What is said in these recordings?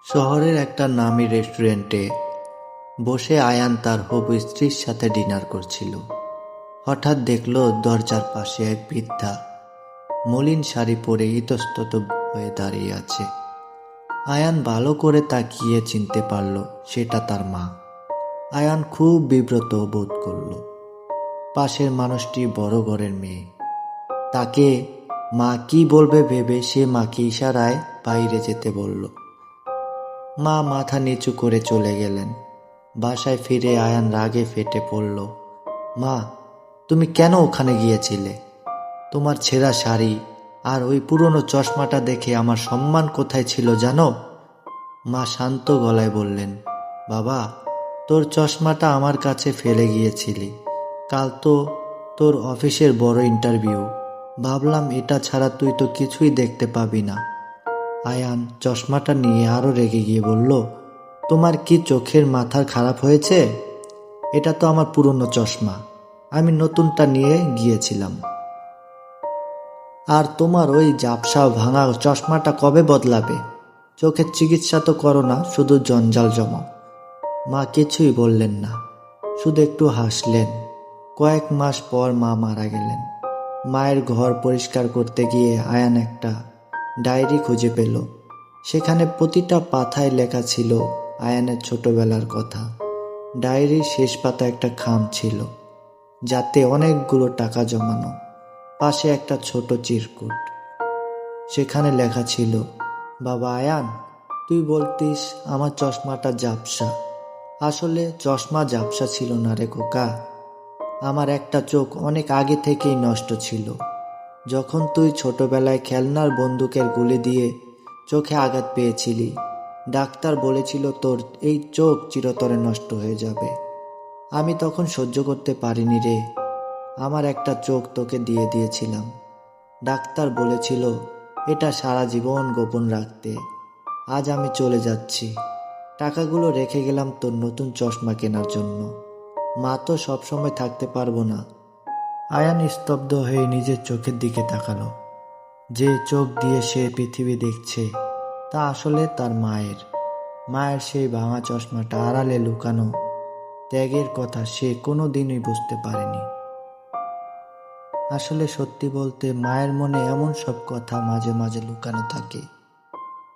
শহরের একটা নামী রেস্টুরেন্টে বসে আয়ান তার হবু স্ত্রীর সাথে ডিনার করছিল। হঠাৎ দেখল দরজার পাশে এক বৃদ্ধা মলিন শাড়ি পরে ইতস্তত হয়ে দাঁড়িয়ে আছে। আয়ান ভালো করে তাকিয়ে চিনতে পারল সেটা তার মা। আয়ান খুব বিব্রত বোধ করল। পাশের মানুষটি বড় ঘরের মেয়ে। তাকে মা কি বলবে ভেবে সে মাকে ইশারায় বাইরে যেতে বলল। মা মাথা নিচু করে চলে গেলেন। বাসায় ফিরে আয়ান রাগে ফেটে পড়ল। মা, তুমি কেন ওখানে গিয়েছিলে? তোমার ছেঁড়া শাড়ি আর ওই পুরনো চশমাটা দেখে আমার সম্মান কোথায় ছিল জানো? মা শান্ত গলায় বললেন, বাবা, তোর চশমাটা আমার কাছে ফেলে গিয়েছিলি। কাল তো তোর অফিসের বড় ইন্টারভিউ। ভাবলাম এটা ছাড়া তুই তো কিছুই দেখতে পাবি না। আয়ান চশমাটা নিয়ে আরো রেগে গিয়ে বলল, তোমার কি চোখের মাথার খারাপ হয়েছে? এটা তো আমার পুরনো চশমা, আমি নতুনটা নিয়ে গিয়েছিলাম। আর তোমার ওই ঝাপসা ভাঙা চশমাটা কবে বদলাবে? চোখের চিকিৎসা তো করো না, শুধু জঞ্জাল জমা। মা কিছুই বললেন না, শুধু একটু হাসলেন। কয়েক মাস পর মা মারা গেলেন। মায়ের ঘর পরিষ্কার করতে গিয়ে আয়ান একটা ডায়েরি খুঁজে পেল। সেখানে প্রতিটা পাতায় লেখা ছিল আয়ানের ছোটবেলার কথা। ডায়েরির শেষ পাতা একটা খাম ছিল, যাতে অনেকগুলো টাকা জমানো। পাশে একটা ছোট চিরকুট। সেখানে লেখা ছিল, বাবা আয়ান, তুই বলতিস আমার চশমাটা ঝাপসা। আসলে চশমা ঝাপসা ছিল না রে খোকা। আমার একটা চোখ অনেক আগে থেকেই নষ্ট ছিল। যখন তুই ছোটবেলায় খেলনার বন্দুকের গুলি দিয়ে চোখে আঘাত পেয়েছিলি, ডাক্তার বলেছিল তোর এই চোখ চিরতরে নষ্ট হয়ে যাবে। আমি তখন সহ্য করতে পারিনি রে। আমার একটা চোখ তোকে দিয়ে দিয়েছিলাম। ডাক্তার বলেছিল এটা সারা জীবন গোপন রাখতে। আজ আমি চলে যাচ্ছি। টাকাগুলো রেখে গেলাম তোর নতুন চশমা কেনার জন্য। মা তো সবসময় থাকতে পারবো না। আয়ান স্তব্ধ হয়ে নিজের চোখের দিকে তাকালো। যে চোখ দিয়ে সে পৃথিবী দেখছে তা আসলে তার মায়ের। মায়ের সেই ভাঙা চশমাটা আড়ালে লুকানো ত্যাগের কথা সে কোনোদিনই বুঝতে পারেনি। আসলে সত্যি বলতে মায়ের মনে এমন সব কথা মাঝে মাঝে লুকানো থাকে,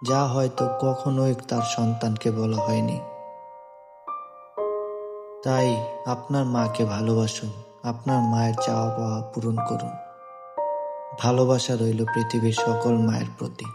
যা হয়তো কখনোই তার সন্তানকে বলা হয়নি। তাই আপনার মাকে ভালোবাসুন, আপনার মায়ের চাওয়া পাওয়া পূরণ করুন। ভালোবাসা রইল পৃথিবীর সকল মায়ের প্রতি।